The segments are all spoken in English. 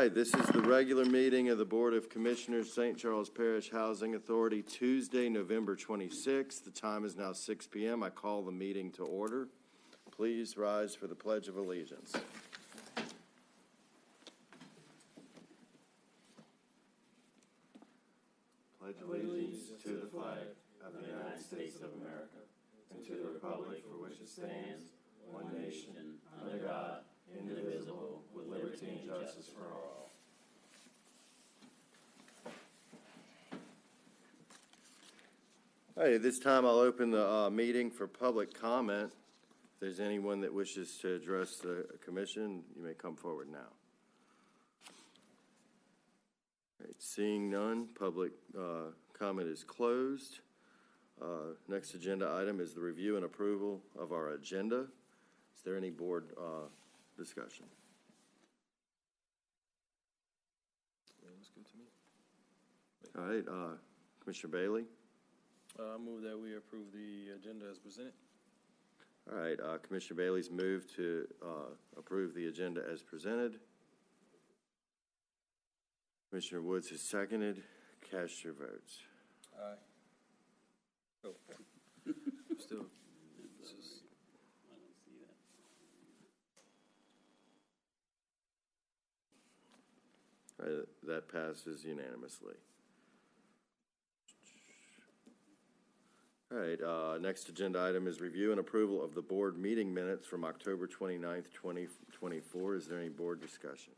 right, this is the regular meeting of the Board of Commissioners, St. Charles Parish Housing Authority, Tuesday, November 26th. The time is now 6 p.m. I call the meeting to order. Please rise for the Pledge of Allegiance. Pledge allegiance to the flag of the United States of America and to the republic for which it stands, one nation, under God, indivisible, with liberty and justice for all. All right, at this time I'll open the meeting for public comment. If there's anyone that wishes to address the commission, you may come forward now. All right, seeing none, public comment is closed. Next agenda item is the review and approval of our agenda. Is there any board discussion? Looks good to me. All right, Commissioner Bailey. I move that we approve the agenda as presented. All right, Commissioner Bailey's moved to approve the agenda as presented. Commissioner Woods has seconded. Cast your votes. Aye. Oh, still. This is, I don't see that. All right, that passes unanimously. All right, next agenda item is review and approval of the board meeting minutes from October 29th, 2024. Is there any board discussion?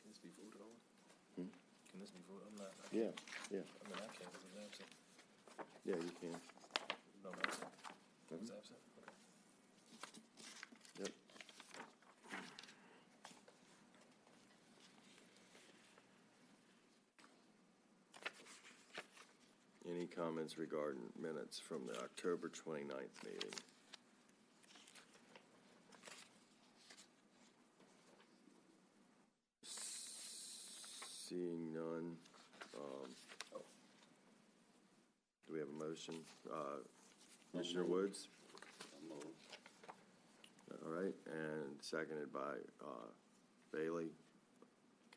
can this be voted on? Can this be voted? I'm not. Yeah. I mean, I can't because I'm absent. Yeah, you can. No, I'm absent. I was absent. Okay. Yep. Any comments regarding minutes from the October 29th meeting? Seeing none. Do we have a motion? Commissioner Woods? All right, and seconded by Bailey.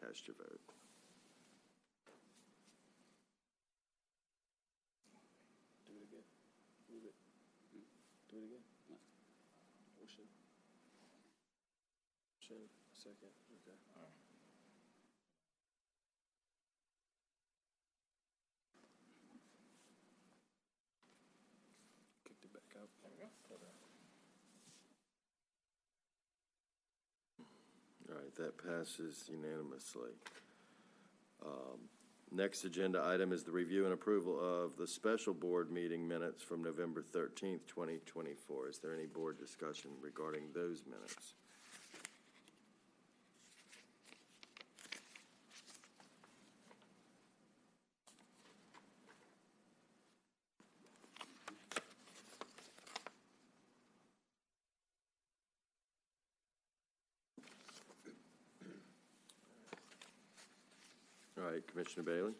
Cast your vote. Do it again. Move it. Do it again. Motion. Second. Okay. All right. Kicked it back out. There we go. All right, that passes unanimously. Next agenda item is the review and approval of the special board meeting minutes from November 13th, 2024. Is there any board discussion regarding those minutes? All right, Commissioner Bailey?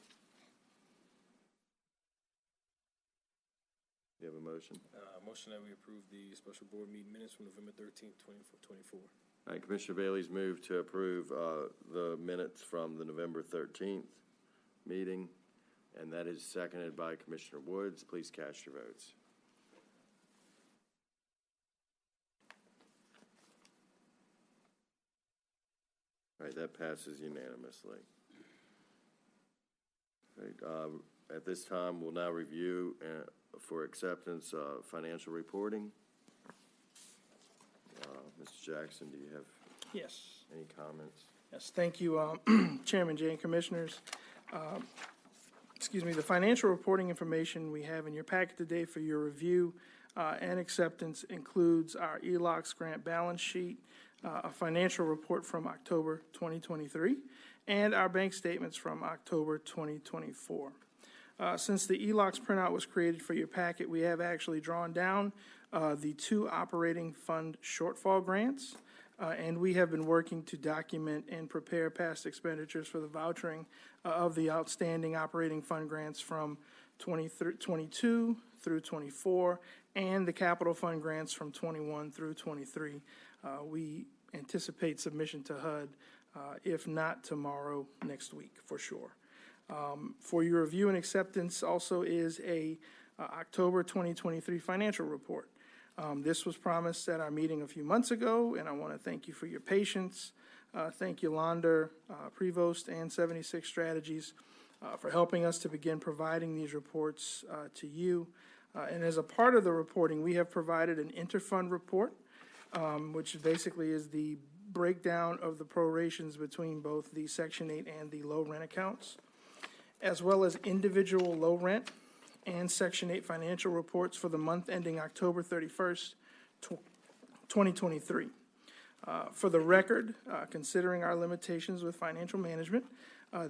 You have a motion? Motion that we approve the special board meeting minutes from November 13th, 2024. All right, Commissioner Bailey's moved to approve the minutes from the November 13th meeting, and that is seconded by Commissioner Woods. Please cast your votes. All right, that passes unanimously. All right, at this time, we'll now review for acceptance financial reporting. Mr. Jackson, do you have any comments? Yes, thank you, Chairman Jay and Commissioners. The financial reporting information we have in your packet today for your review and acceptance includes our ELOCS grant balance sheet, a financial report from October 2023, and our bank statements from October 2024. Since the ELOCS printout was created for your packet, we have actually drawn down the 2 operating fund shortfall grants, and we have been working to document and prepare past expenditures for the vouchering of the outstanding operating fund grants from 22 through 24, and the capital fund grants from 21 through 23. We anticipate submission to HUD, if not tomorrow, next week, for sure. For your review and acceptance also is a October 2023 financial report. This was promised at our meeting a few months ago, and I want to thank you for your patience. Thank Yolanda Prevost and 76 Strategies for helping us to begin providing these reports to you. And as a part of the reporting, we have provided an interfund report, which basically is the breakdown of the prorations between both the Section 8 and the low rent accounts, as well as individual low rent and Section 8 financial reports for the month ending October 31st, 2023. For the record, considering our limitations with financial management,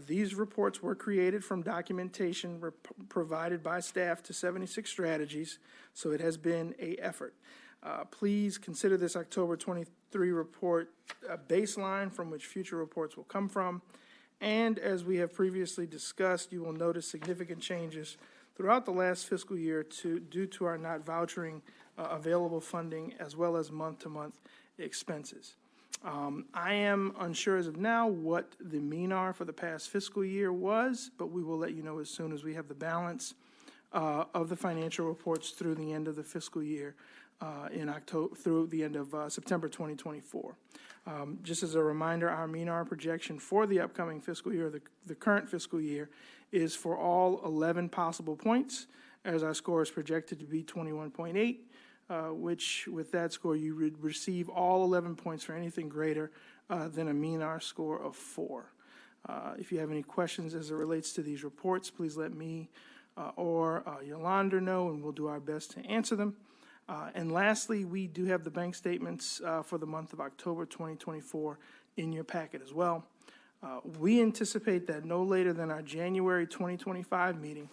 these reports were created from documentation provided by staff to 76 Strategies, so it has been an effort. Please consider this October 23 report a baseline from which future reports will come from. And as we have previously discussed, you will notice significant changes throughout the last fiscal year due to our not vouchering available funding as well as month-to-month expenses. I am unsure as of now what the MENAR for the past fiscal year was, but we will let you know as soon as we have the balance of the financial reports through the end of the fiscal year in October through the end of September 2024. Just as a reminder, our MENAR projection for the upcoming fiscal year, the current fiscal year, is for all 11 possible points, as our score is projected to be 21.8. Which with that score, you would receive all 11 points for anything greater than a MENAR score of 4. If you have any questions as it relates to these reports, please let me or Yolanda know, and we'll do our best to answer them. And lastly, we do have the bank statements for the month of October 2024 in your packet as well. We anticipate that no later than our January 2025 meeting,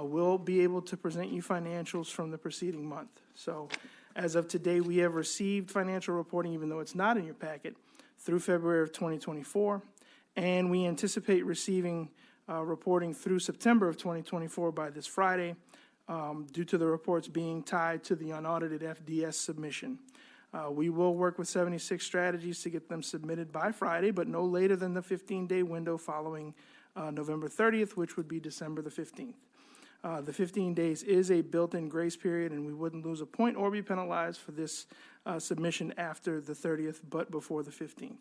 we'll be able to present you financials from the preceding month. So as of today, we have received financial reporting, even though it's not in your packet, through February of 2024. And we anticipate receiving reporting through September of 2024 by this Friday, due to the reports being tied to the unaudited FDS submission. We will work with 76 Strategies to get them submitted by Friday, but no later than the 15-day window following November 30th, which would be December the 15th. The 15 days is a built-in grace period, and we wouldn't lose a point or be penalized for this submission after the 30th, but before the 15th.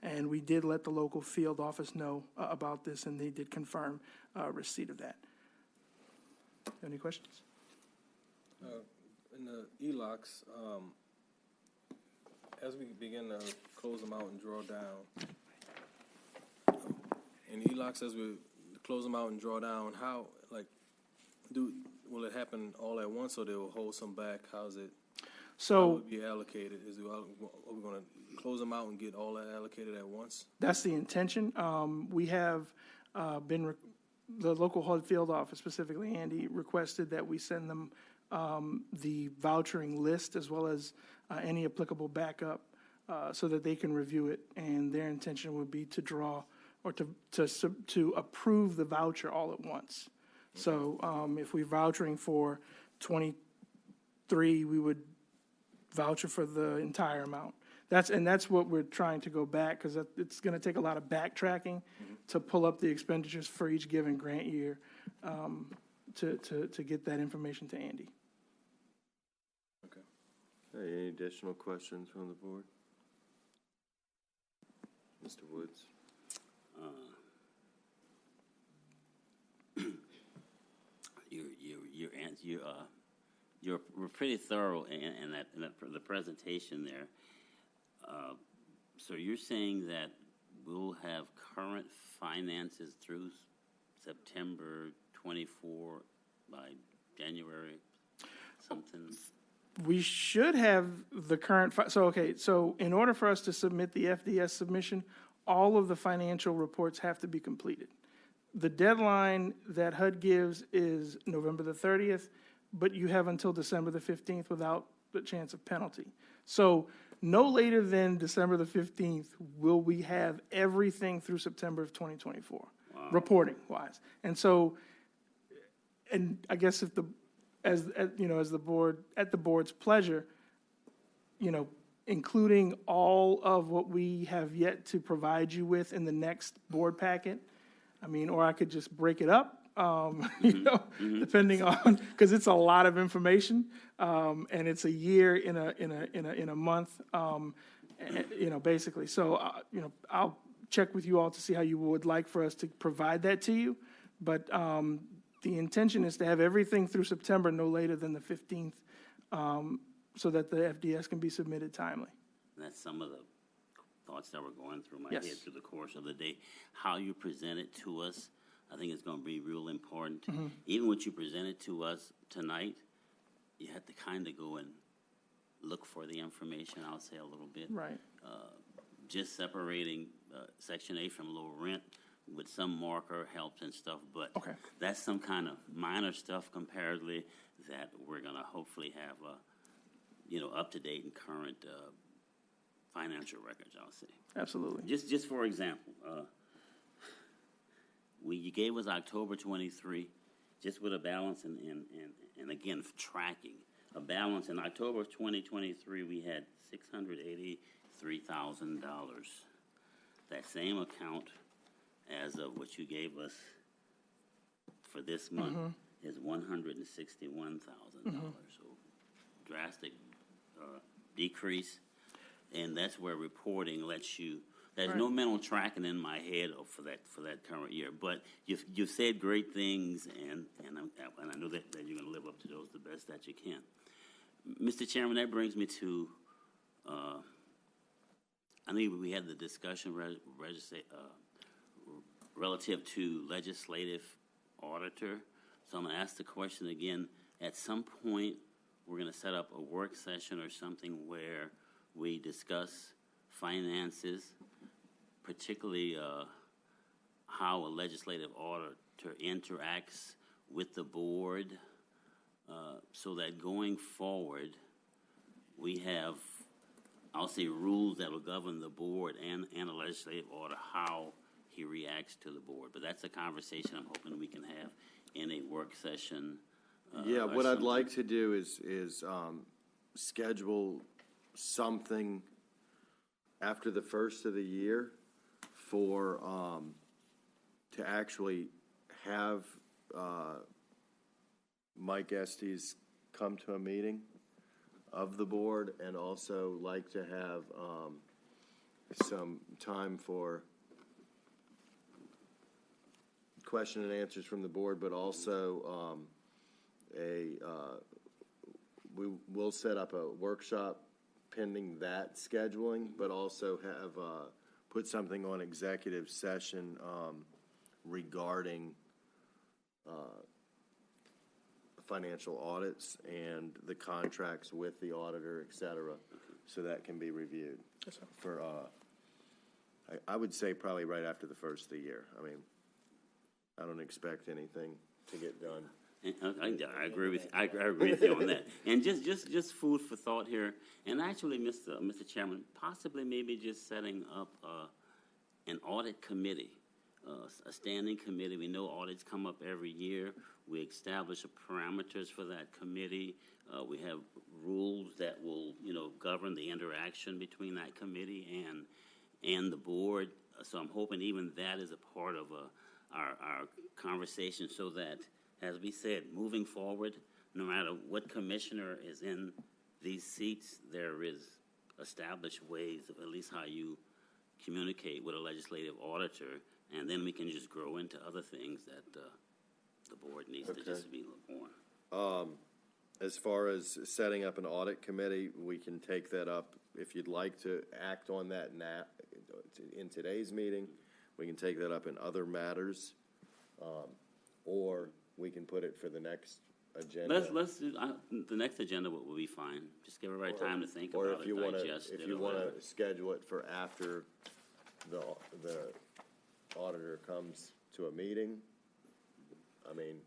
And we did let the local field office know about this, and they did confirm receipt of that. Any questions? In the ELOCs, as we begin to close them out and draw down, in ELOCs, as we close them out and draw down, how, like, will it happen all at once, or they will hold some back? How's it? So how will it be allocated? Are we going to close them out and get all that allocated at once? that's the intention. We have been the local HUD field office, specifically Andy, requested that we send them the vouchering list as well as any applicable backup so that they can review it. And their intention would be to draw or to approve the voucher all at once. So if we're vouchering for 23, we would voucher for the entire amount. That's what we're trying to go back, because it's going to take a lot of backtracking to pull up the expenditures for each given grant year to get that information to Andy. Okay. Hey, any additional questions from the board? Mr. Woods? You were pretty thorough in the presentation there. So you're saying that we'll have current finances through September 24 by January something? We should have the current, so in order for us to submit the FDS submission, all of the financial reports have to be completed. The deadline that HUD gives is November the 30th, but you have until December the 15th without the chance of penalty. So no later than December the 15th will we have everything through September of 2024, wow, reporting-wise. And so and I guess if as the board, at the board's pleasure, including all of what we have yet to provide you with in the next board packet. I mean, or I could just break it up, depending on, because it's a lot of information, and it's a year in a month, basically. So, I'll check with you all to see how you would like for us to provide that to you. But the intention is to have everything through September, no later than the 15th, so that the FDS can be submitted timely. And that's some of the thoughts that were going through my Yes. head through the course of the day. How you present it to us, I think it's going to be real important. Even what you presented to us tonight, you had to kind of go and look for the information, I'll say a little bit. Right. Just separating Section 8 from low rent with some marker helps and stuff, but Okay. that's some kind of minor stuff comparatively that we're going to hopefully have, up-to-date and current financial records, I'll say. Absolutely. Just for example, you gave us October 23, just with a balance and again, tracking. A balance in October of 2023, we had $683,000. That same account as of what you gave us for this month is $161,000. So drastic decrease. And that's where reporting lets you. There's no mental tracking in my head for that current year. But you've said great things, and I know that you're going to live up to those the best that you can. Mr. Chairman, that brings me to. I know we had the discussion relative to legislative auditor. So I'm going to ask the question again. At some point, we're going to set up a work session or something where we discuss finances, particularly how a legislative auditor interacts with the board, so that going forward, we have, I'll say, rules that will govern the board and a legislative auditor, how he reacts to the board. But that's a conversation I'm hoping we can have in a work session. Yeah, what I'd like to do is schedule something after the first of the year for to actually have Mike Estes come to a meeting of the board, and also like to have some time for question and answers from the board, but also we will set up a workshop pending that scheduling, but also have put something on executive session regarding financial audits and the contracts with the auditor, et cetera, so that can be reviewed. Yes, sir. For I would say probably right after the first of the year. I mean, I don't expect anything to get done. I agree with you on that. And just food for thought here. And actually, Mr. Chairman, possibly maybe just setting up an audit committee, a standing committee. We know audits come up every year. We establish parameters for that committee. We have rules that will, govern the interaction between that committee and the board. So I'm hoping even that is a part of our conversation, so that, as we said, moving forward, no matter what commissioner is in these seats, there is established ways of at least how you communicate with a legislative auditor, and then we can just grow into other things that the board needs to just be more. As far as setting up an audit committee, we can take that up. If you'd like to act on that now, in today's meeting, we can take that up in other matters, or we can put it for the next agenda. Let's do the next agenda. Will be fine. Just give everybody time to think about it, digest it. If you want to schedule it for after the auditor comes to a meeting, I mean.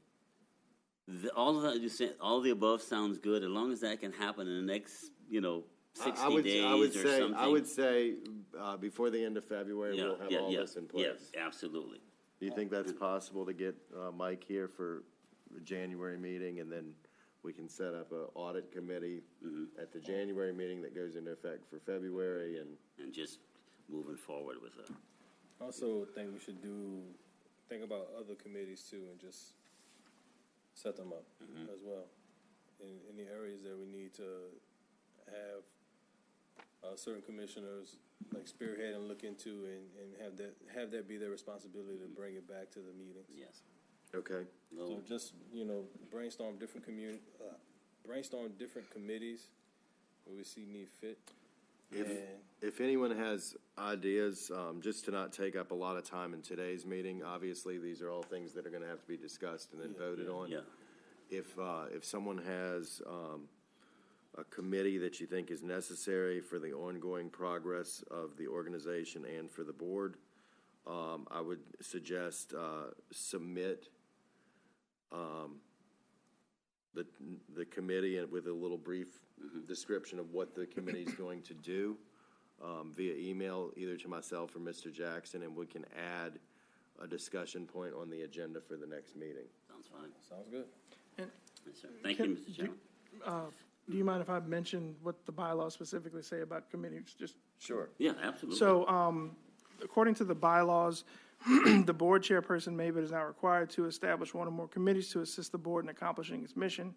All of that you said, all the above sounds good, as long as that can happen in the next, 60 days or something. I would say before the end of February, we'll have all this in place. Yes, absolutely. Do you think that's possible to get Mike here for January meeting, and then we can set up an audit committee at the January meeting that goes into effect for February, And just moving forward with it. Also, think we should think about other committees too, and just set them up as well. In the areas that we need to have certain commissioners like spearhead and look into, and have that be their responsibility to bring it back to the meetings. Yes. okay? So just, brainstorm different committees where we see need fit. If anyone has ideas, just to not take up a lot of time in today's meeting, obviously, these are all things that are gonna have to be discussed and then voted on. Yeah. If someone has, a committee that you think is necessary for the ongoing progress of the organization and for the board, I would suggest, submit, the committee and with a little brief description of what the committee is going to do, via email, either to myself or Mr. Jackson, and we can add a discussion point on the agenda for the next meeting. Sounds fine. Sounds good. Yes, sir. Thank you, Mr. Chairman. Do you mind if I mention what the bylaws specifically say about committees? Just Sure. Yeah, absolutely. so, according to the bylaws, the board chairperson may but is not required to establish one or more committees to assist the board in accomplishing its mission.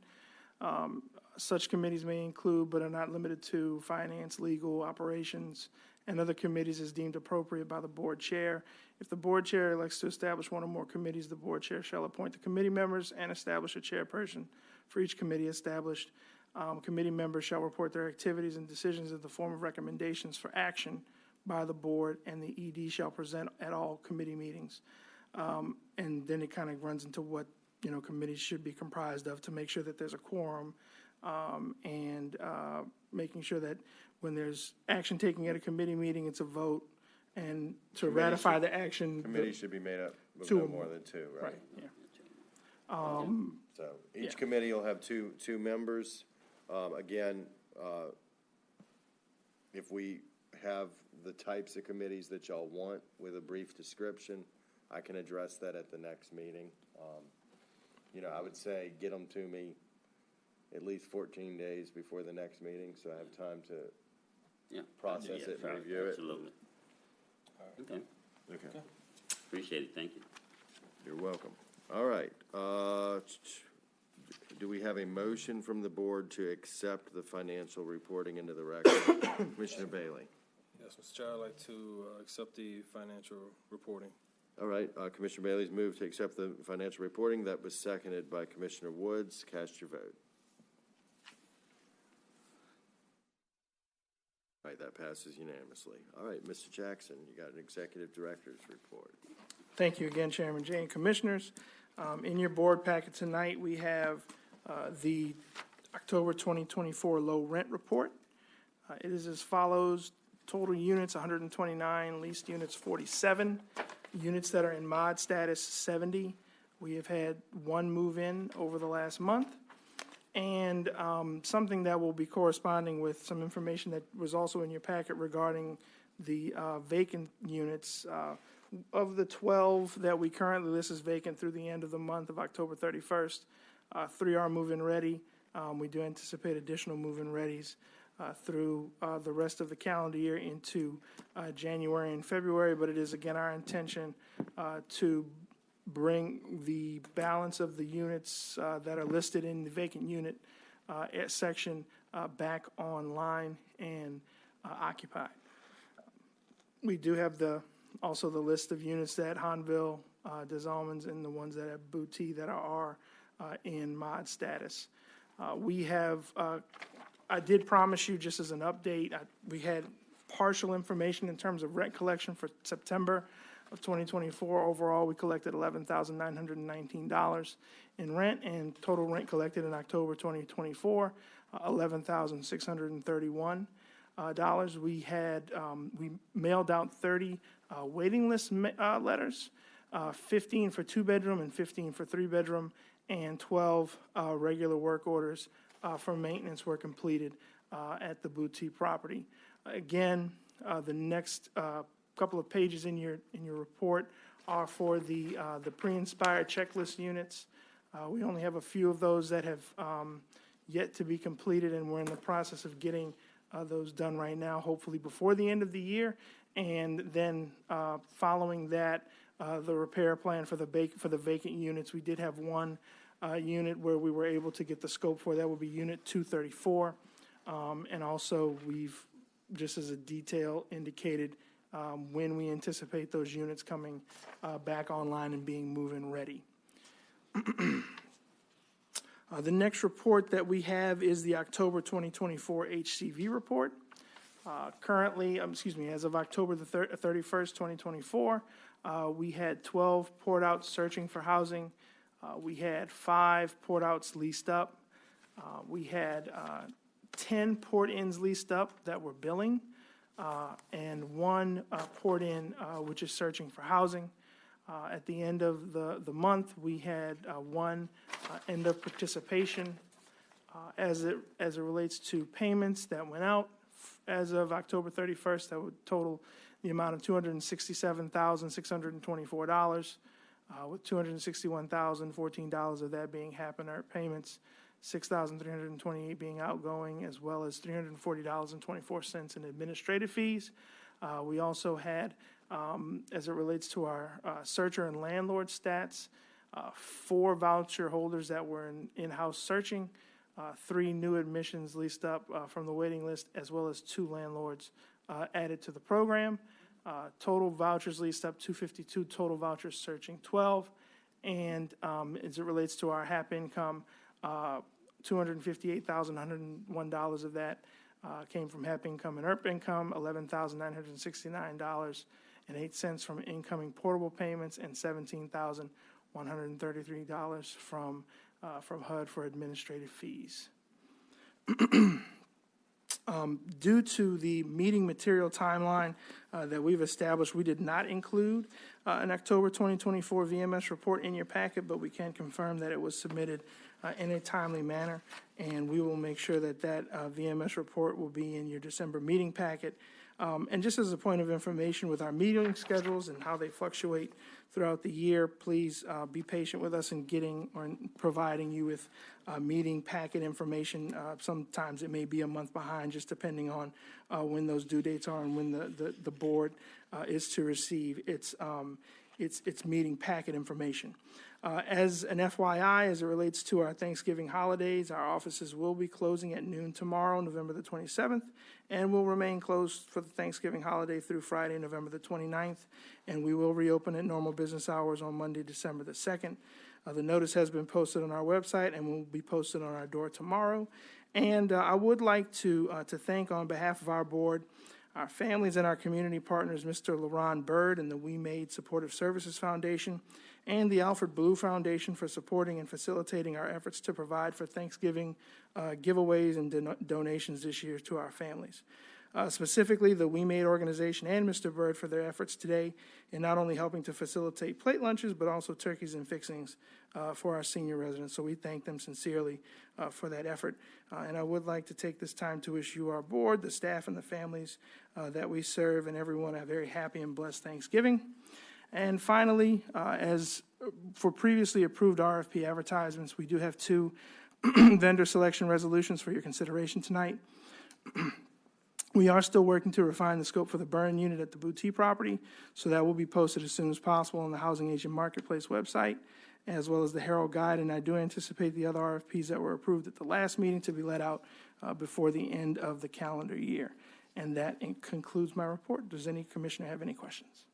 Such committees may include, but are not limited to, finance, legal, operations, and other committees as deemed appropriate by the board chair. If the board chair elects to establish one or more committees, the board chair shall appoint the committee members and establish a chairperson for each committee established. Committee members shall report their activities and decisions in the form of recommendations for action by the board, and the ED shall present at all committee meetings. And then it kind of runs into what, committees should be comprised of to make sure that there's a quorum, and making sure that when there's action taken at a committee meeting, it's a vote, and to ratify the action. Committee should be made up of Two no or more more. than two, Right, right? yeah. So each Yeah. committee will have two members. Again, if we have the types of committees that y'all want with a brief description, I can address that at the next meeting. I would say get them to me at least 14 days before the next meeting, so I have time to Yeah. process Yeah, it and review it. Absolutely. Okay. Okay. Appreciate it. Thank you. You're welcome. All right. Do we have a motion from the board to accept the financial reporting into the record? Commissioner Bailey. Yes, Mr. Chair, I'd like to accept the financial reporting. All right, Commissioner Bailey's moved to accept the financial reporting. That was seconded by Commissioner Woods. Cast your vote. All right, that passes unanimously. All right, Mr. Jackson, you got an executive director's report. Thank you again, Chairman Jay and Commissioners. In your board packet tonight, we have the October 2024 low rent report. It is as follows: total units 129, leased units 47, units that are in mod status 70. We have had one move-in over the last month, and something that will be corresponding with some information that was also in your packet regarding the vacant units. Of the 12 that we currently list as vacant through the end of the month of October 31st, 3 are move-in ready. We do anticipate additional move-in readies through the rest of the calendar year into January and February, but it is again our intention to bring the balance of the units that are listed in the vacant unit section back online and occupied. We do have also the list of units that Hanville, Des Allemands, and the ones that have Boutique that are in mod status. I did promise you, just as an update, we had partial information in terms of rent collection for September of 2024. Overall, we collected $11,919 in rent, and total rent collected in October 2024, $11,631. We mailed out 30 waiting list letters, 15 for 2-bedroom and 15 for 3-bedroom, and 12 regular work orders for maintenance were completed at the Boutique property. Again, the next couple of pages in your report are for the pre-inspired checklist units. We only have a few of those that have yet to be completed, and we're in the process of getting those done right now, hopefully before the end of the year. And then following that, the repair plan for the vacant units. We did have one unit where we were able to get the scope for. That will be Unit 234. And also, we've, just as a detail, indicated when we anticipate those units coming back online and being move-in ready. The next report that we have is the October 2024 HCV report. Currently, as of October the 31st, 2024, we had 12 port-outs searching for housing. We had 5 port-outs leased up. We had 10 port-ins leased up that were billing, and 1 port-in which is searching for housing. At the end of the month, we had 1 end of participation. As it relates to payments that went out as of October 31st, that would total the amount of $267,624, with $261,014 of that being half-and-earth payments, $6,328 being outgoing, as well as $340.24 in administrative fees. We also had, as it relates to our searcher and landlord stats, 4 voucher holders that were in-house searching, 3 new admissions leased up from the waiting list, as well as 2 landlords added to the program. Total vouchers leased up 252, total vouchers searching 12. And as it relates to our HAP income, $258,101 of that came from HAP income and IRP income, $11,969.08 from incoming portable payments, and $17,133 from HUD for administrative fees. Due to the meeting material timeline that we've established, we did not include an October 2024 VMS report in your packet, but we can confirm that it was submitted in a timely manner, and we will make sure that VMS report will be in your December meeting packet. And just as a point of information, with our meeting schedules and how they fluctuate throughout the year, please be patient with us in getting or in providing you with meeting packet information. Sometimes it may be a month behind, just depending on when those due dates are and when the board is to receive its meeting packet information. As an FYI, as it relates to our Thanksgiving holidays, our offices will be closing at noon tomorrow, November the 27th, and will remain closed for the Thanksgiving holiday through Friday, November the 29th, and we will reopen at normal business hours on Monday, December the 2nd. The notice has been posted on our website and will be posted on our door tomorrow. And I would like to thank, on behalf of our board, our families and our community partners, Mr. LaRon Bird and the We Made Supportive Services Foundation, and the Alfred Blue Foundation for supporting and facilitating our efforts to provide for Thanksgiving giveaways and donations this year to our families. Specifically, the We Made organization and Mr. Bird for their efforts today in not only helping to facilitate plate lunches, but also turkeys and fixings for our senior residents. So we thank them sincerely for that effort. And I would like to take this time to wish you, our board, the staff, and the families that we serve, and everyone a very happy and blessed Thanksgiving. And finally, as for previously approved RFP advertisements, we do have 2 vendor selection resolutions for your consideration tonight. We are still working to refine the scope for the burn unit at the Boutique property, so that will be posted as soon as possible on the Housing Agent Marketplace website, as well as the Herald Guide, and I do anticipate the other RFPs that were approved at the last meeting to be let out before the end of the calendar year. And that concludes my report. Does any commissioner have any questions?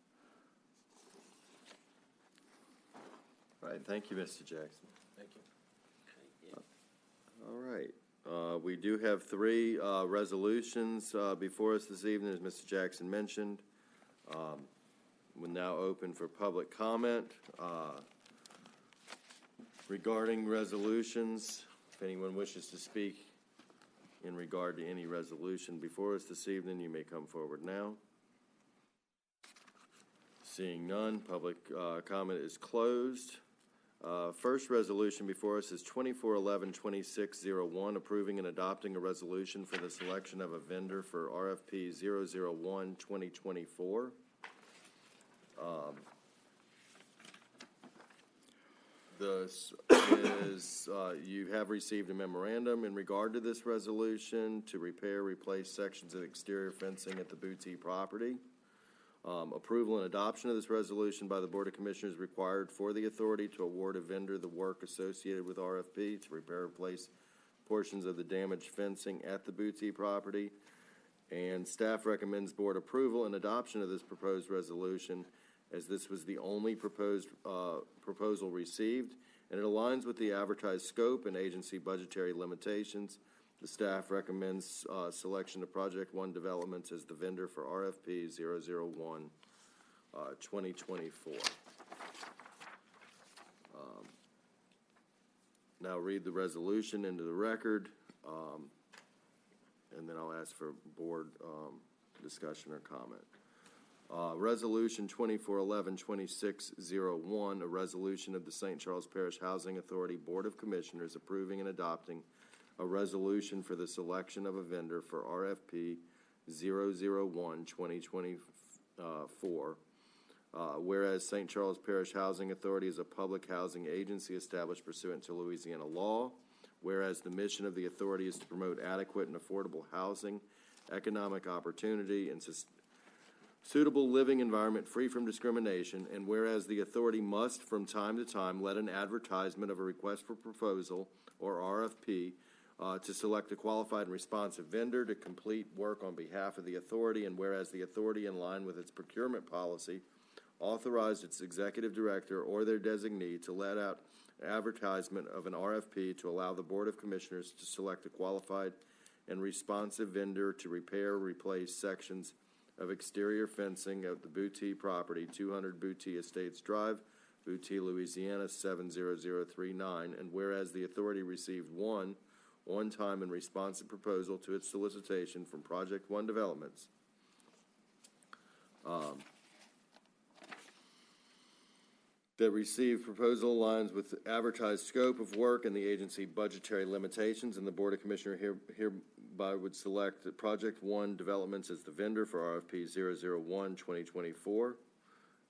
All right, thank you, Mr. Jackson. Thank you. All right. We do have 3 resolutions before us this evening, as Mr. Jackson mentioned. We're now open for public comment regarding resolutions. If anyone wishes to speak in regard to any resolution before us this evening, you may come forward now. Seeing none, public comment is closed. First resolution before us is 2411-2601, approving and adopting a resolution for the selection of a vendor for RFP 001-2024. This is, you have received a memorandum in regard to this resolution to repair, replace sections of exterior fencing at the Booty property. Approval and adoption of this resolution by the Board of Commissioners required for the authority to award a vendor the work associated with RFP to repair, replace portions of the damaged fencing at the Booty property. And staff recommends board approval and adoption of this proposed resolution, as this was the only proposal received, and it aligns with the advertised scope and agency budgetary limitations. The staff recommends selection of Project One Developments as the vendor for RFP 001 2024. Now read the resolution into the record, and then I'll ask for board discussion or comment. Resolution 2411-2601, a resolution of the St. Charles Parish Housing Authority Board of Commissioners approving and adopting a resolution for the selection of a vendor for RFP 001 2024. Whereas St. Charles Parish Housing Authority is a public housing agency established pursuant to Louisiana law. Whereas the mission of the authority is to promote adequate and affordable housing, economic opportunity, and suitable living environment free from discrimination, and whereas the authority must from time to time let an advertisement of a request for proposal or RFP to select a qualified and responsive vendor to complete work on behalf of the authority, and whereas the authority, in line with its procurement policy, authorized its executive director or their designee to let out advertisement of an RFP to allow the Board of Commissioners to select a qualified and responsive vendor to repair or replace sections of exterior fencing of the Booty property, 200 Booty Estates Drive, Booty, Louisiana 70039, and whereas the authority received one on-time and responsive proposal to its solicitation from Project One Developments, that received proposal aligns with the advertised scope of work and the agency budgetary limitations, and the Board of Commissioners hereby would select Project One Developments as the vendor for RFP 001 2024,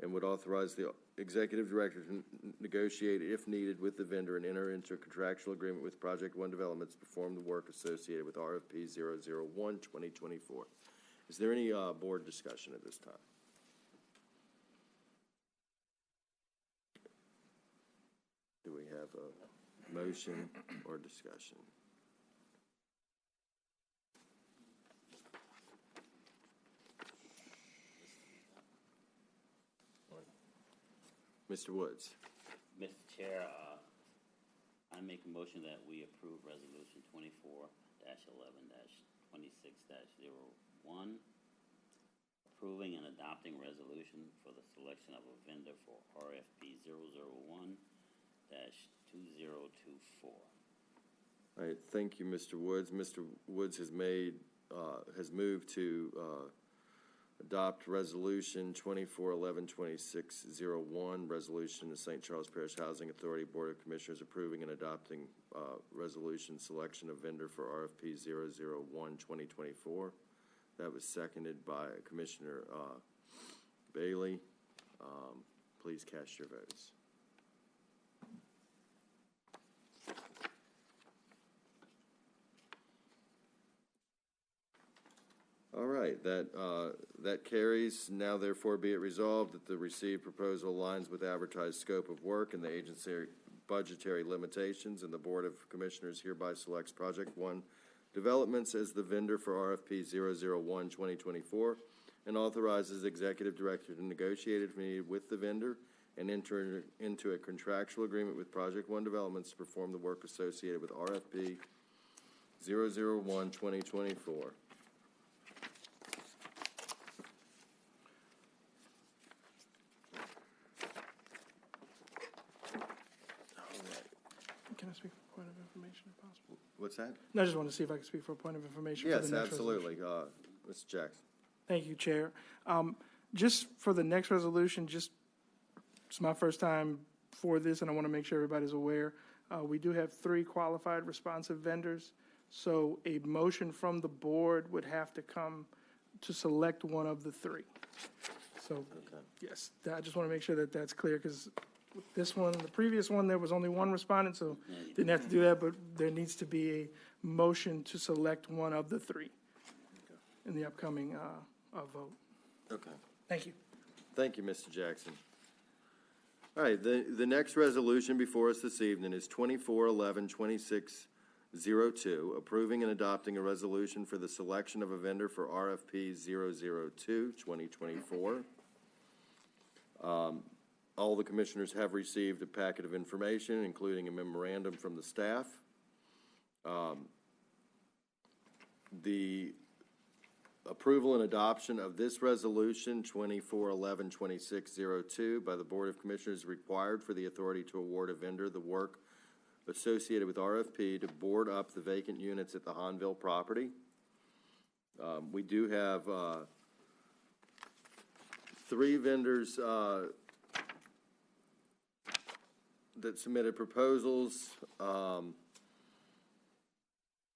and would authorize the executive director to negotiate, if needed, with the vendor and enter into a contractual agreement with Project One Developments to perform the work associated with RFP 001 2024. Is there any board discussion at this time? Do we have a motion or discussion? Mr. Woods. Mr. Chair, I make a motion that we approve Resolution 24-11-26-01, approving and adopting resolution for the selection of a vendor for RFP 001-2024. All right, thank you, Mr. Woods. Mr. Woods has moved to adopt Resolution 2411-2601, resolution of St. Charles Parish Housing Authority Board of Commissioners approving and adopting resolution selection of vendor for RFP 001 2024. That was seconded by Commissioner Bailey. Please cast your votes. All right, that carries. Now, therefore, be it resolved that the received proposal aligns with advertised scope of work and the agency budgetary limitations, and the Board of Commissioners hereby selects Project One Developments as the vendor for RFP 001 2024 and authorizes executive director to negotiate if needed with the vendor and enter into a contractual agreement with Project One Developments to perform the work associated with RFP 001 2024. Can I speak for a point of information if possible? What's that? No, I just want to see if I can speak for a point of information. For Yes, the next absolutely. resolution. Mr. Jackson. Thank you, Chair. Just for the next resolution, it's my first time for this, and I want to make sure everybody's aware. We do have 3 qualified responsive vendors, so a motion from the board would have to come to select one of the 3. So, Okay. yes, I just want to make sure that that's clear, because With this one, the previous one, there was only one respondent, so didn't have to do that, but there needs to be a motion to select one of the three in the upcoming vote. Okay. Thank you. Thank you, Mr. Jackson. All right, the next resolution before us this evening is 2411-2602, approving and adopting a resolution for the selection of a vendor for RFP 002-2024. All the commissioners have received a packet of information, including a memorandum from the staff. The approval and adoption of this resolution, 2411-2602, by the Board of Commissioners is required for the authority to award a vendor the work associated with RFP to board up the vacant units at the Hanville property. We do have three vendors that submitted proposals,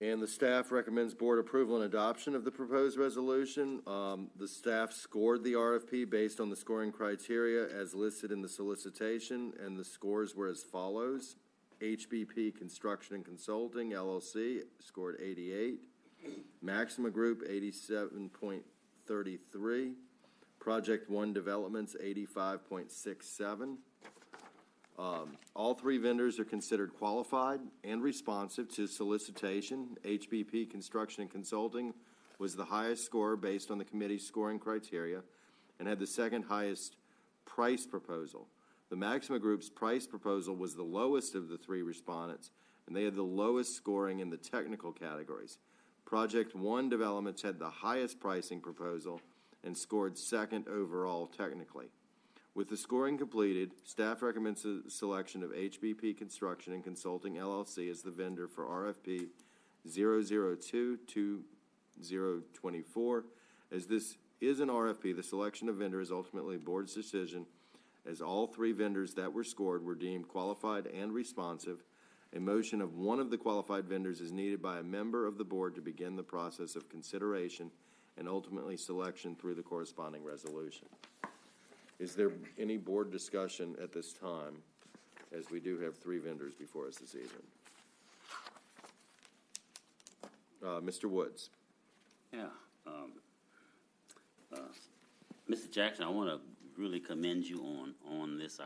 and the staff recommends board approval and adoption of the proposed resolution. The staff scored the RFP based on the scoring criteria as listed in the solicitation, and the scores were as follows. HBP Construction and Consulting, LLC, scored 88. Maxima Group, 87.33. Project One Developments, 85.67. All three vendors are considered qualified and responsive to solicitation. HBP Construction and Consulting was the highest score based on the committee's scoring criteria and had the second highest price proposal. The Maxima Group's price proposal was the lowest of the three respondents, and they had the lowest scoring in the technical categories. Project One Developments had the highest pricing proposal and scored second overall technically. With the scoring completed, staff recommends the selection of HBP Construction and Consulting, LLC as the vendor for RFP 002-2024. As this is an RFP, the selection of vendor is ultimately the board's decision, as all three vendors that were scored were deemed qualified and responsive. A motion of one of the qualified vendors is needed by a member of the board to begin the process of consideration and ultimately selection through the corresponding resolution. Is there any board discussion at this time, as we do have three vendors before us this evening? Mr. Woods. Yeah. Mr. Jackson, I want to really commend you on this.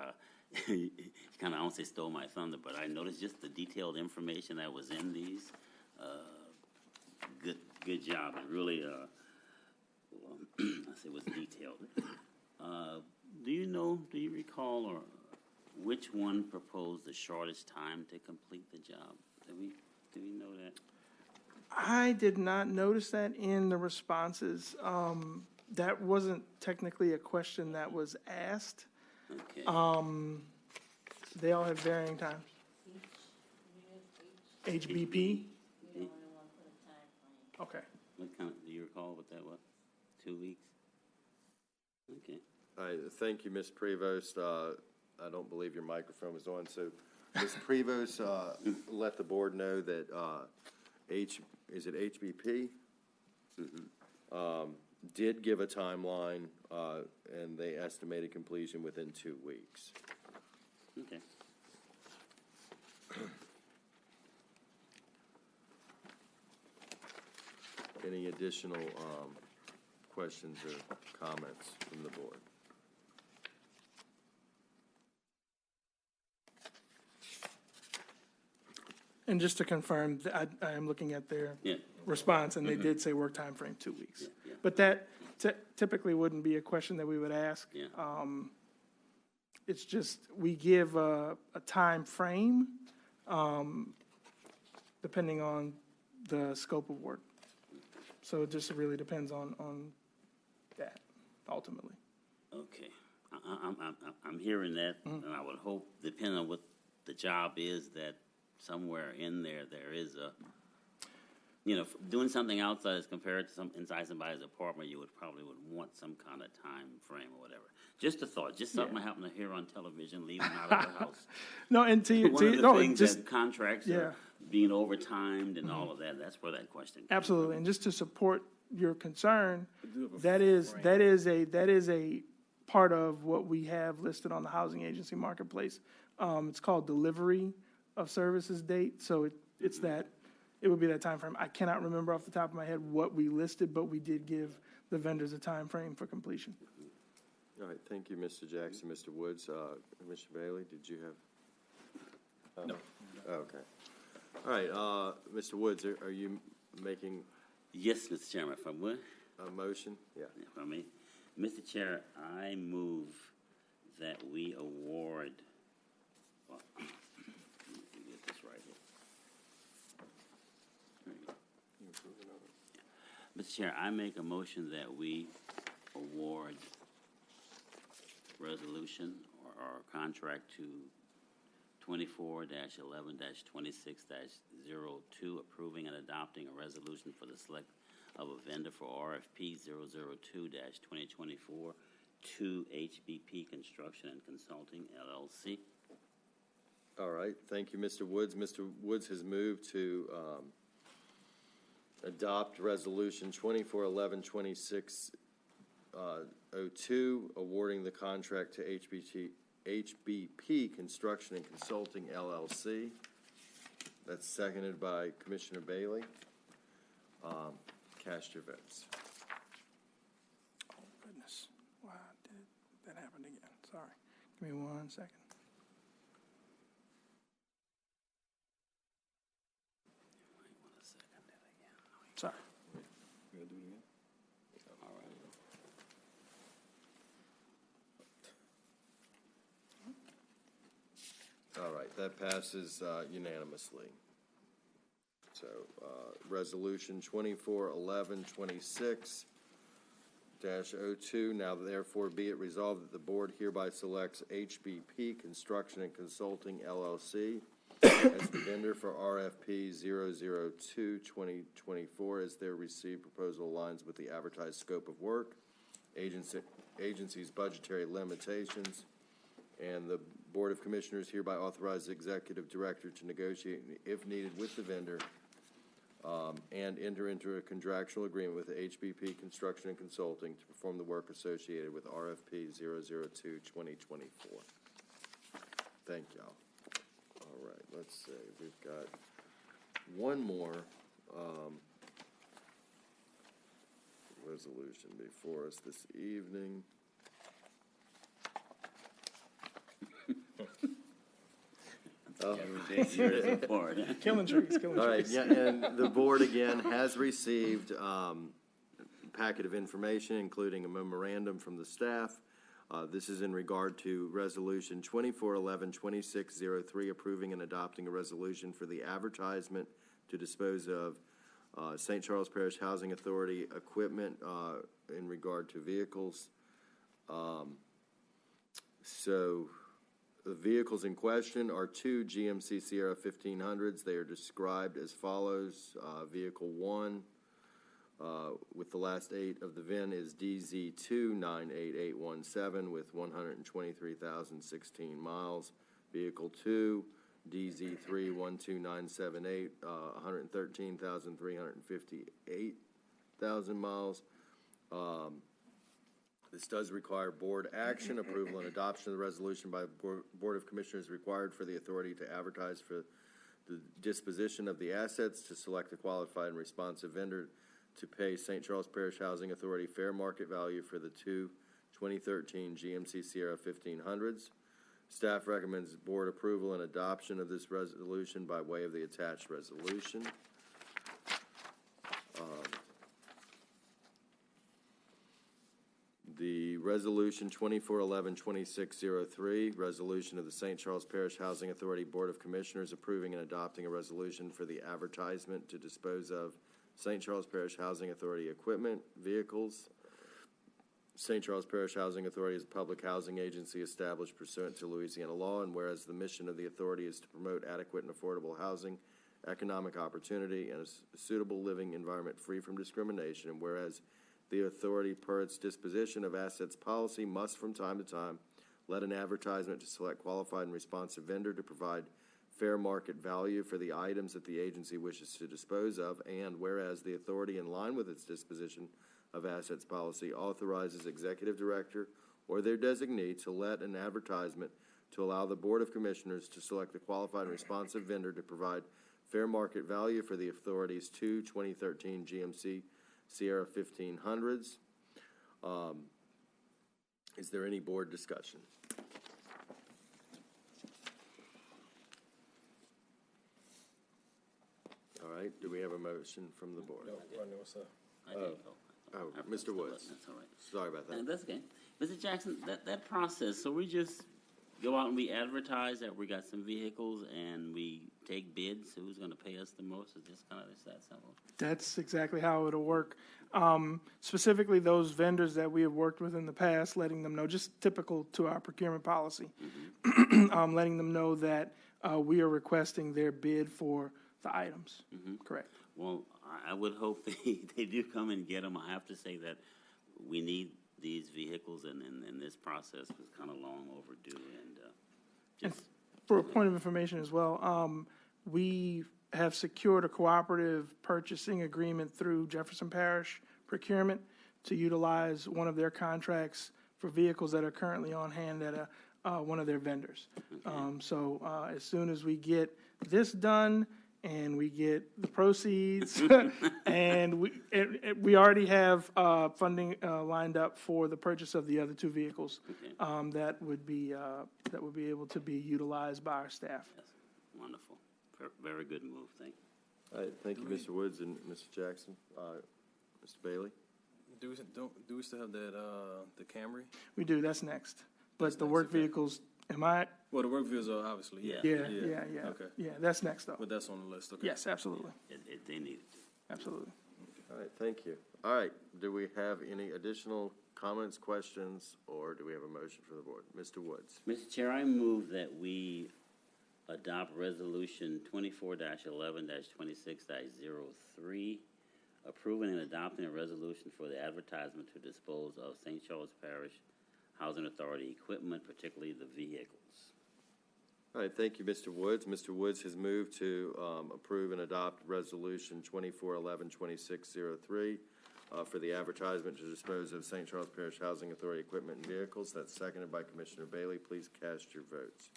You kind of, I don't say stole my thunder, but I noticed just the detailed information that was in these. Good job. It really, I say, was detailed. Do you recall, or which one proposed the shortest time to complete the job? Do we know that? I did not notice that in the responses. That wasn't technically a question that was asked. Okay. They all have varying times. HBP? Okay. What kind do you recall what that was? 2 weeks? Okay. Thank you, Ms. Prevost. I don't believe your microphone was on, so Ms. Prevost, let the board know that is it HBP? Mm-hmm. Did give a timeline, and they estimated completion within 2 weeks. Okay. Any additional questions or comments from the board? And just to confirm, I am looking at their response, and they did say work time frame 2 weeks. Yeah. But that typically wouldn't be a question that we would ask. Yeah. It's just we give a time frame depending on the scope of work. So it just really depends on that ultimately. Okay. I'm hearing that, and I would hope, depending on what the job is, that somewhere in there is a, doing something outside as compared to inside somebody's apartment, you would want some kind of time frame or whatever. Just a thought, just something I happen to hear on television, leaving out of the house. No, and One of the things just that contracts are being overtimed and all of that. That's where that question comes absolutely, and just to support your concern, that is a part of what we have listed on the housing agency marketplace. It's called delivery of services date, so it's that, it would be that time frame. I cannot remember off the top of my head what we listed, but we did give the vendors a time frame for completion. All right, thank you, Mr. Jackson. Mr. Woods, Mr. Bailey, did you have? No. Okay. All right, Mr. Woods, are you making Yes, Mr. Chairman, if I would. a motion? Yeah. If I may. Mr. Chair, I move that we award, well, let me get this right here. There you go. Mr. Chair, I make a motion that we award resolution or contract to 24-11-26-02, approving and adopting a resolution for the select of a vendor for RFP 002-2024 to HBP Construction and Consulting, LLC. All right, thank you, Mr. Woods. Mr. Woods has moved to adopt Resolution 24-11-26-02, awarding the contract to HBP Construction and Consulting, LLC. That's seconded by Commissioner Bailey. Cast your votes. Oh, goodness. Wow, did that happen again? Sorry. Give me 1 second. Sorry. You gotta do it again? All right. All right, that passes unanimously. So, Resolution 24-11-26-02, now therefore be it resolved that the board hereby selects HBP Construction and Consulting, LLC as the vendor for RFP 002-2024 as their received proposal aligns with the advertised scope of work, agency's budgetary limitations, and the Board of Commissioners hereby authorize the Executive Director to negotiate, if needed, with the vendor and enter into a contractual agreement with HBP Construction and Consulting to perform the work associated with RFP 002-2024. Thank y'all. All right, let's see. We've got one more resolution before us this evening. Killing trees, killing All right, trees. yeah, and the board again has received a packet of information, including a memorandum from the staff. This is in regard to Resolution 24-11-26-03, approving and adopting a resolution for the advertisement to dispose of St. Charles Parish Housing Authority equipment in regard to vehicles. So the vehicles in question are two GMC Sierra 1500s. They are described as follows. Vehicle 1 with the last 8 of the VIN is DZ298817 with 123,016 miles. Vehicle 2, DZ312978, 113,358 miles. This does require board action. Approval and adoption of the resolution by the Board of Commissioners required for the authority to advertise for the disposition of the assets, to select a qualified and responsive vendor to pay St. Charles Parish Housing Authority fair market value for the two 2013 GMC Sierra 1500s. Staff recommends board approval and adoption of this resolution by way of the attached resolution. The resolution 24-11-26-03, resolution of the St. Charles Parish Housing Authority Board of Commissioners approving and adopting a resolution for the advertisement to dispose of St. Charles Parish Housing Authority equipment, vehicles. St. Charles Parish Housing Authority is a public housing agency established pursuant to Louisiana law, and whereas the mission of the authority is to promote adequate and affordable housing, economic opportunity, and a suitable living environment free from discrimination, and whereas the authority, per its disposition of assets policy, must from time to time let an advertisement to select qualified and responsive vendor to provide fair market value for the items that the agency wishes to dispose of, and whereas the authority, in line with its disposition of assets policy, authorizes executive director or their designee to let an advertisement to allow the Board of Commissioners to select the qualified and responsive vendor to provide fair market value for the authority's two 2013 GMC Sierra 1500s. Is there any board discussion? All right, do we have a motion from the board? No, Rodney, what's up? I didn't vote. Oh, I pressed Mr. the Woods. button. That's all right. Sorry about that. That's okay. Mr. Jackson, that process, so we just go out and we advertise that we got some vehicles and we take bids, who's gonna pay us the most, is just kind of, is that simple? That's exactly how it'll work. Specifically, those vendors that we have worked with in the past, letting them know, just typical to our procurement policy, letting them know that we are requesting their bid for the items. Correct. Well, I would hope they do come and get them. I have to say that we need these vehicles and this process was kind of long overdue and just. For a point of information as well, we have secured a cooperative purchasing agreement through Jefferson Parish Procurement to utilize one of their contracts for vehicles that are currently on hand at one of their vendors. So as soon as we get this done and we get the proceeds, and we already have funding lined up for the purchase of the other two vehicles that would be able to be utilized by our staff. Yes, wonderful. Very good move, thank you. All right, thank you, Mr. Woods and Mr. Jackson. Mr. Bailey? Do we still have that, the Camry? We do, that's next. But the work vehicles, Well, the work vehicles are obviously, yeah. Yeah, Okay. yeah, that's next though. But that's on the list, okay. Yes, absolutely, They need it. absolutely. All right, thank you. All right, do we have any additional comments, questions, or do we have a motion for the board? Mr. Woods? Mr. Chair, I move that we adopt resolution 24-11-26-03, approving and adopting a resolution for the advertisement to dispose of St. Charles Parish Housing Authority equipment, particularly the vehicles. All right, thank you, Mr. Woods. Mr. Woods has moved to approve and adopt resolution 24-11-26-03 for the advertisement to dispose of St. Charles Parish Housing Authority equipment and vehicles. That's seconded by Commissioner Bailey. Please cast your votes.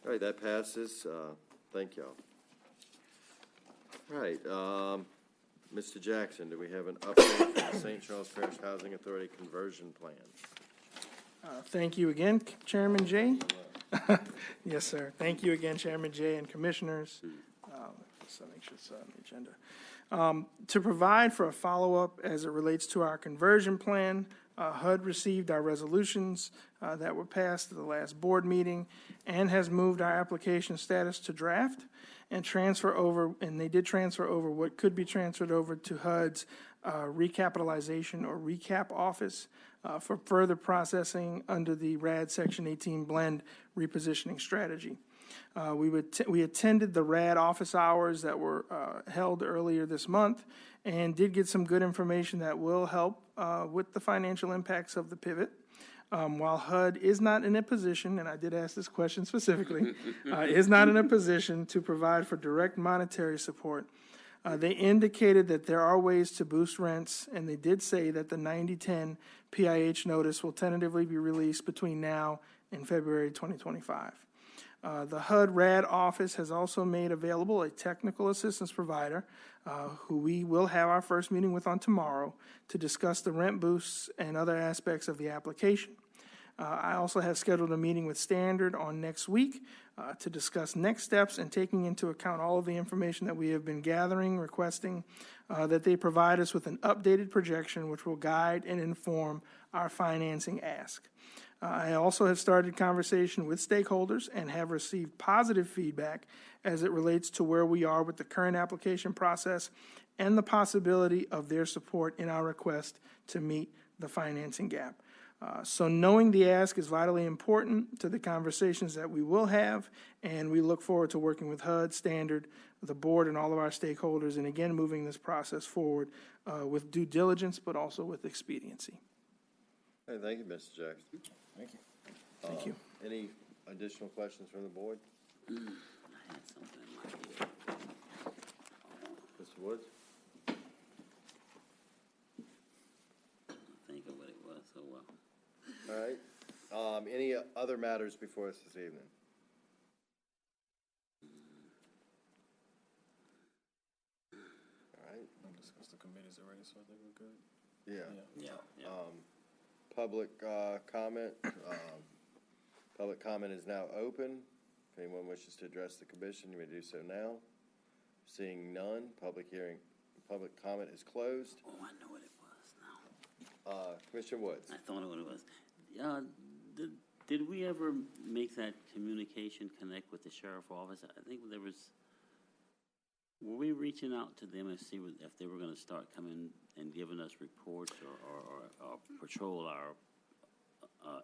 All right, that passes. Thank y'all. All right, Mr. Jackson, do we have an update for the St. Charles Parish Housing Authority conversion plan? Thank you again, Chairman Jay. Yes, sir. Thank you again, Chairman Jay and Commissioners. So make sure it's on the agenda. To provide for a follow-up as it relates to our conversion plan, HUD received our resolutions that were passed at the last board meeting and has moved our application status to draft and transfer over, and they did transfer over what could be transferred over to HUD's recapitalization or recap office for further processing under the RAD Section 18 blend repositioning strategy. We attended the RAD office hours that were held earlier this month and did get some good information that will help with the financial impacts of the pivot. While HUD is not in a position, and I did ask this question specifically, is not in a position to provide for direct monetary support, they indicated that there are ways to boost rents, and they did say that the 9010 PIH notice will tentatively be released between now and February 2025. The HUD RAD office has also made available a technical assistance provider who we will have our first meeting with on tomorrow to discuss the rent boosts and other aspects of the application. I also have scheduled a meeting with Standard on next week to discuss next steps and taking into account all of the information that we have been gathering, requesting that they provide us with an updated projection which will guide and inform our financing ask. I also have started conversation with stakeholders and have received positive feedback as it relates to where we are with the current application process and the possibility of their support in our request to meet the financing gap. So knowing the ask is vitally important to the conversations that we will have, and we look forward to working with HUD, Standard, the board, and all of our stakeholders, and again, moving this process forward with due diligence, but also with expediency. Hey, thank you, Mr. Jackson. Thank you. Thank you. Any additional questions from the board? I had something in my head. Mr. Woods? All right. Any other matters before us this evening? All right. We discussed the committees already, so I think we're good. Yeah. Yeah. Public comment. Public comment is now open. If anyone wishes to address the commission, you may do so now. Seeing none, public comment is closed. Oh, I know what it was now. Commissioner Woods. I thought of what it was. Did we ever make that communication connect with the sheriff office? I think there was, were we reaching out to them and see if they were gonna start coming and giving us reports or patrol our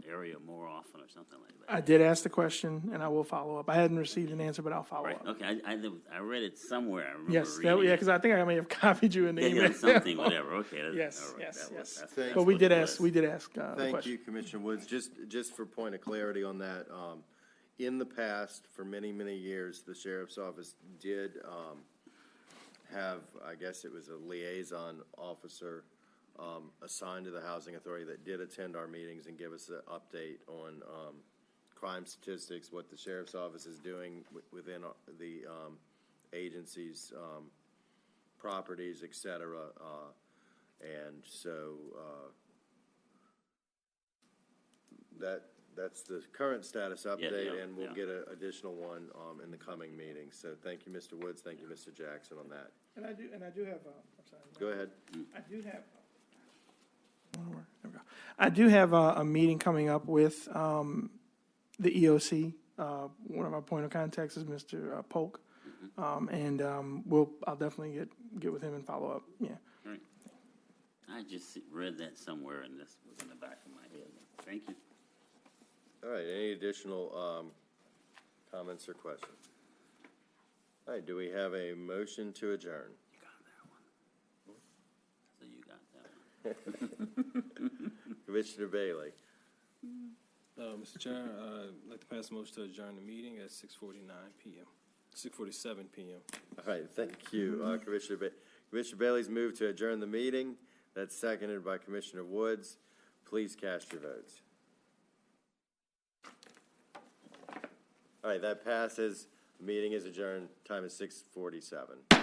area more often or something like that? I did ask the question, and I will follow up. I hadn't received an answer, but I'll follow Right, up. okay, I read it somewhere, I remember Yes, reading it. because I think I may have copied you in the Yeah, email. yeah, something, whatever, okay. Yes, all right, yes, that was- yes. that's But we what did it ask, was. the Thank question. you, Commissioner Woods. Just for point of clarity on that, in the past, for many, many years, the sheriff's office did have, I guess it was a liaison officer assigned to the housing authority that did attend our meetings and give us an update on crime statistics, what the sheriff's office is doing within the agency's properties, et cetera. And so that's the current status update, yeah, and we'll yeah. get an additional one in the coming meeting. So thank you, Mr. Woods. Thank you, Mr. Jackson, on that. And I do have, I'm sorry. Go ahead. I do have, there we go. I do have a meeting coming up with the EOC. One of our point of contacts is Mr. Polk. And I'll definitely get with him and follow up, yeah. Right. I just read that somewhere, and this was in the back of my head. Thank you. All right, any additional comments or questions? All right, do we have a motion to adjourn? You got that one. So you got that one. Commissioner Bailey. Mr. Chair, I'd like to pass a motion to adjourn the meeting at 6:47 p.m. All right, thank you, Commissioner Bailey. Commissioner Bailey's moved to adjourn the meeting. That's seconded by Commissioner Woods. Please cast your votes. All right, that passes. The meeting is adjourned. Time is 6:47.